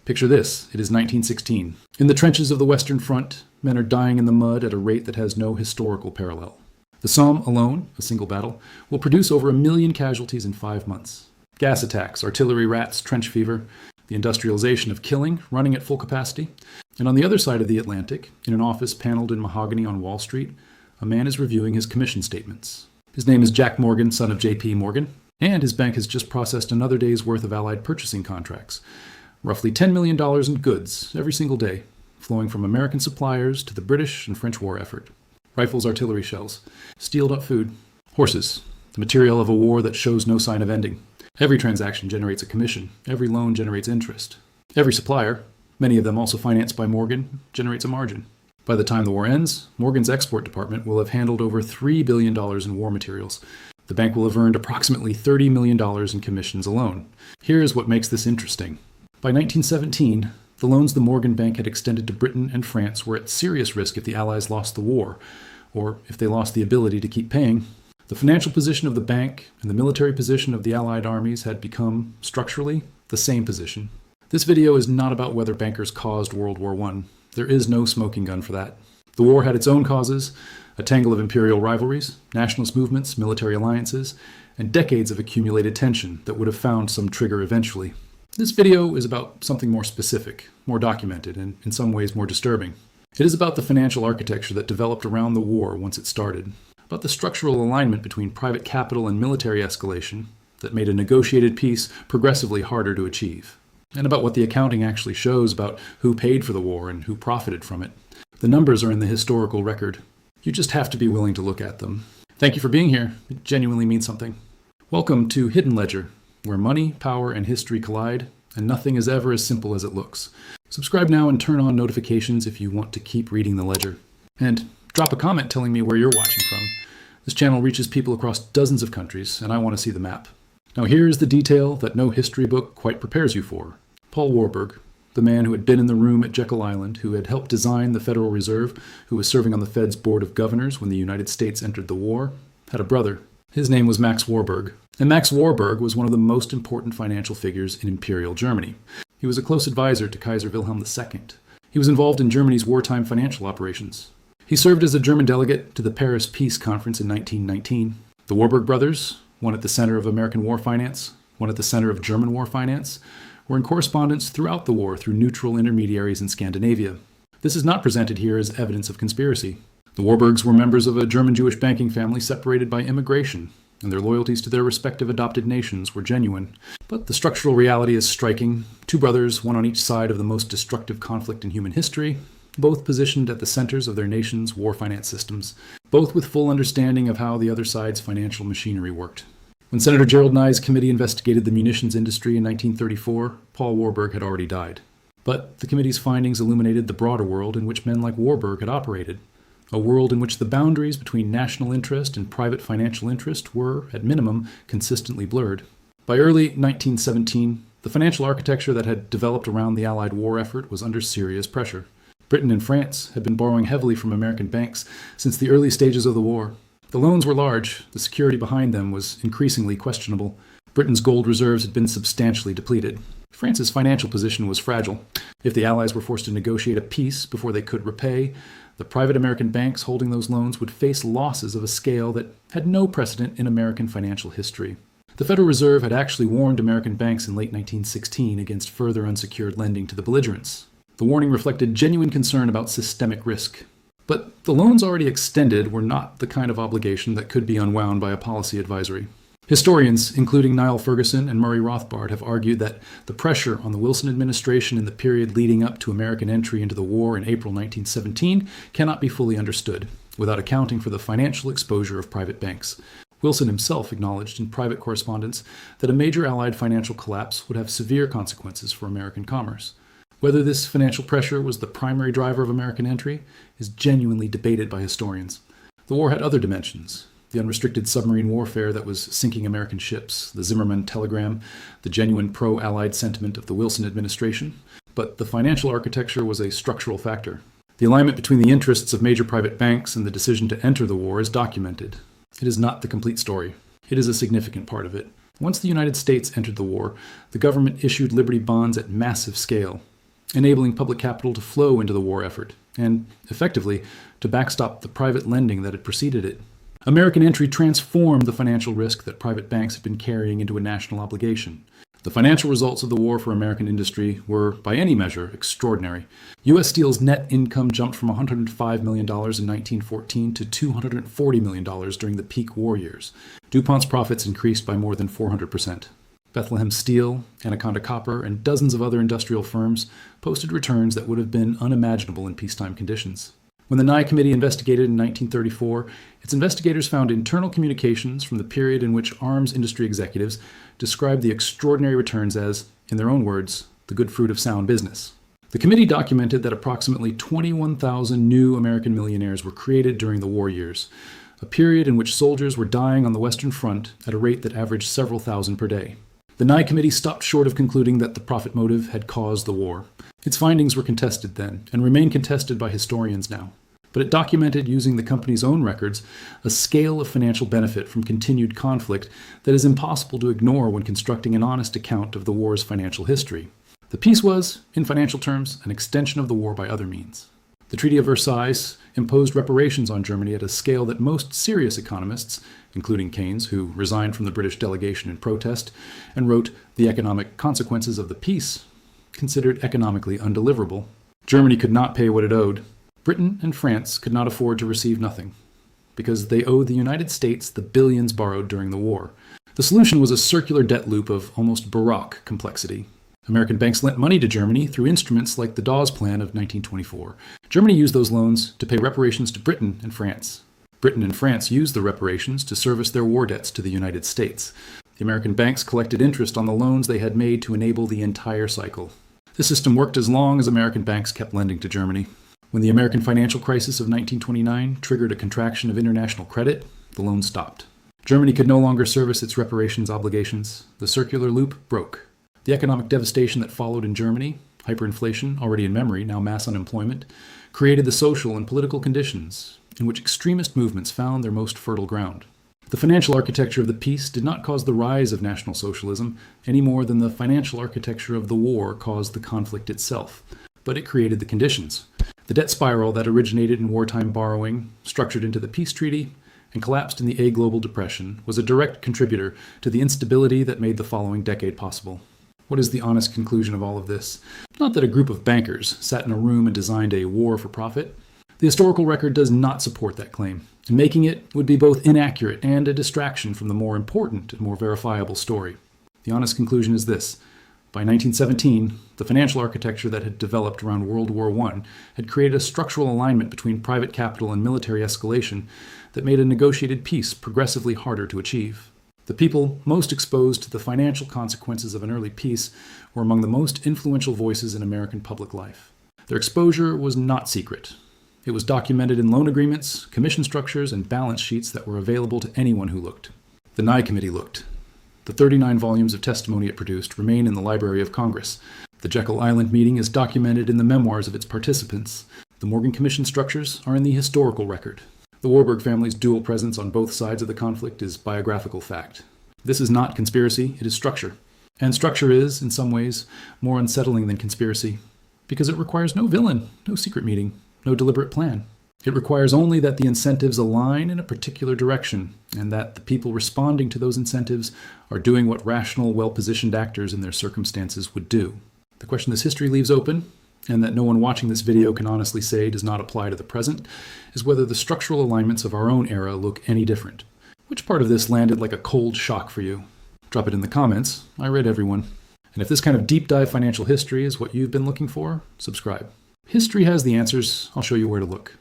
Picture this, it is 1916. In the trenches of the Western Front, men are dying in the mud at a rate that has no historical parallel. The Somme alone, a single battle, will produce over 1 million casualties in 5 months. Gas attacks, artillery rats, trench fever, the industrialization of killing running at full capacity. And on the other side of the Atlantic, in an office paneled in mahogany on Wall Street, a man is reviewing his commission statements. His name is Jack Morgan, son of J.P. Morgan, and his bank has just processed another day's worth of Allied purchasing contracts. Roughly $10 million in goods every single day, flowing from American suppliers to the British and French war effort. Rifles, artillery shells, steeled up food, horses, the material of a war that shows no sign of ending. Every transaction generates a commission. Every loan generates interest. Every supplier, many of them also financed by Morgan, generates a margin. By the time the war ends, Morgan's export department will have handled over $3 billion in war materials. The bank will have earned approximately $30 million in commissions alone. Here's what makes this interesting. By 1917, the loans the Morgan Bank had extended to Britain and France were at serious risk if the Allies lost the war, or if they lost the ability to keep paying. The financial position of the bank and the military position of the Allied armies had become, structurally, the same position. This video is not about whether bankers caused World War I. There is no smoking gun for that. The war had its own causes, a tangle of imperial rivalries, nationalist movements, military alliances, and decades of accumulated tension that would have found some trigger eventually. This video is about something more specific, more documented, and in some ways more disturbing. It is about the financial architecture that developed around the war once it started, about the structural alignment between private capital and military escalation that made a negotiated peace progressively harder to achieve, and about what the accounting actually shows about who paid for the war and who profited from it. The numbers are in the historical record. You just have to be willing to look at them. Thank you for being here. It genuinely means something. Welcome to Hidden Ledger, where money, power, and history collide, and nothing is ever as simple as it looks. Subscribe now and turn on notifications if you want to keep reading the ledger. And drop a comment telling me where you're watching from. This channel reaches people across dozens of countries, and I want to see the map. Now here's the detail that no history book quite prepares you for. Paul Warburg, the man who had been in the room at Jekyll Island, who had helped design the Federal Reserve, who was serving on the Fed's Board of Governors when the United States entered the war, had a brother. His name was Max Warburg. And Max Warburg was one of the most important financial figures in Imperial Germany. He was a close advisor to Kaiser Wilhelm II. He was involved in Germany's wartime financial operations. He served as a German delegate to the Paris Peace Conference in 1919. The Warburg brothers, one at the center of American war finance, one at the center of German war finance, were in correspondence throughout the war through neutral intermediaries in Scandinavia. This is not presented here as evidence of conspiracy. The Warburgs were members of a German-Jewish banking family separated by immigration, and their loyalties to their respective adopted nations were genuine. But the structural reality is striking. Two brothers, one on each side of the most destructive conflict in human history, both positioned at the centers of their nation's war finance systems, both with full understanding of how the other side's financial machinery worked. When Senator Gerald Nye's committee investigated the munitions industry in 1934, Paul Warburg had already died. But the committee's findings illuminated the broader world in which men like Warburg had operated. A world in which the boundaries between national interest and private financial interest were, at minimum, consistently blurred. By early 1917, the financial architecture that had developed around the Allied war effort was under serious pressure. Britain and France had been borrowing heavily from American banks since the early stages of the war. The loans were large, the security behind them was increasingly questionable. Britain's gold reserves had been substantially depleted. France's financial position was fragile. If the Allies were forced to negotiate a peace before they could repay, the private American banks holding those loans would face losses of a scale that had no precedent in American financial history. The Federal Reserve had actually warned American banks in late 1916 against further unsecured lending to the belligerents. The warning reflected genuine concern about systemic risk. But the loans already extended were not the kind of obligation that could be unwound by a policy advisory. Historians, including Niall Ferguson and Murray Rothbard, have argued that the pressure on the Wilson administration in the period leading up to American entry into the war in April 1917 cannot be fully understood, without accounting for the financial exposure of private banks. Wilson himself acknowledged in private correspondence that a major Allied financial collapse would have severe consequences for American commerce. Whether this financial pressure was the primary driver of American entry is genuinely debated by historians. The war had other dimensions. The unrestricted submarine warfare that was sinking American ships, the Zimmermann telegram, the genuine pro-Allied sentiment of the Wilson administration. But the financial architecture was a structural factor. The alignment between the interests of major private banks and the decision to enter the war is documented. It is not the complete story. It is a significant part of it. Once the United States entered the war, the government issued Liberty bonds at massive scale. enabling public capital to flow into the war effort, and, effectively, to backstop the private lending that had preceded it. American entry transformed the financial risk that private banks had been carrying into a national obligation. The financial results of the war for American industry were, by any measure, extraordinary. U.S. Steel's net income jumped from $105 million in 1914 to $240 million during the peak war years. DuPont's profits increased by more than 400%. Bethlehem Steel, Anaconda Copper, and dozens of other industrial firms posted returns that would have been unimaginable in peacetime conditions. When the Nye Committee investigated in 1934, its investigators found internal communications from the period in which arms industry executives described the extraordinary returns as, in their own words, the good fruit of sound business. The committee documented that approximately 21,000 new American millionaires were created during the war years, a period in which soldiers were dying on the Western Front at a rate that averaged several thousand per day. The Nye Committee stopped short of concluding that the profit motive had caused the war. Its findings were contested then, and remain contested by historians now. But it documented, using the company's own records, a scale of financial benefit from continued conflict that is impossible to ignore when constructing an honest account of the war's financial history. The peace was, in financial terms, an extension of the war by other means. The Treaty of Versailles imposed reparations on Germany at a scale that most serious economists, including Keynes, who resigned from the British delegation in protest and wrote The Economic Consequences of the Peace, considered economically undeliverable. Germany could not pay what it owed. Britain and France could not afford to receive nothing, because they owed the United States the billions borrowed during the war. The solution was a circular debt loop of almost Baroque complexity. American banks lent money to Germany through instruments like the Dawes Plan of 1924. Germany used those loans to pay reparations to Britain and France. Britain and France used the reparations to service their war debts to the United States. The American banks collected interest on the loans they had made to enable the entire cycle. The system worked as long as American banks kept lending to Germany. When the American financial crisis of 1929 triggered a contraction of international credit, the loan stopped. Germany could no longer service its reparations obligations. The circular loop broke. The economic devastation that followed in Germany, hyperinflation, already in memory, now mass unemployment, created the social and political conditions in which extremist movements found their most fertile ground. The financial architecture of the peace did not cause the rise of National Socialism any more than the financial architecture of the war caused the conflict itself, but it created the conditions. The debt spiral that originated in wartime borrowing, structured into the peace treaty, and collapsed in the A-global depression was a direct contributor to the instability that made the following decade possible. What is the honest conclusion of all of this? Not that a group of bankers sat in a room and designed a war for profit. The historical record does not support that claim, and making it would be both inaccurate and a distraction from the more important and more verifiable story. The honest conclusion is this. By 1917, the financial architecture that had developed around World War I had created a structural alignment between private capital and military escalation that made a negotiated peace progressively harder to achieve. The people most exposed to the financial consequences of an early peace were among the most influential voices in American public life. Their exposure was not secret. It was documented in loan agreements, commission structures, and balance sheets that were available to anyone who looked. The Nye Committee looked. The 39 volumes of testimony it produced remain in the Library of Congress. The Jekyll Island meeting is documented in the memoirs of its participants. The Morgan Commission structures are in the historical record. The Warburg family's dual presence on both sides of the conflict is biographical fact. This is not conspiracy, it is structure. And structure is, in some ways, more unsettling than conspiracy, because it requires no villain, no secret meeting, no deliberate plan. It requires only that the incentives align in a particular direction, and that the people responding to those incentives are doing what rational, well-positioned actors in their circumstances would do. The question this history leaves open, and that no one watching this video can honestly say does not apply to the present, is whether the structural alignments of our own era look any different. Which part of this landed like a cold shock for you? Drop it in the comments. I read everyone. And if this kind of deep dive financial history is what you've been looking for, subscribe. History has the answers. I'll show you where to look.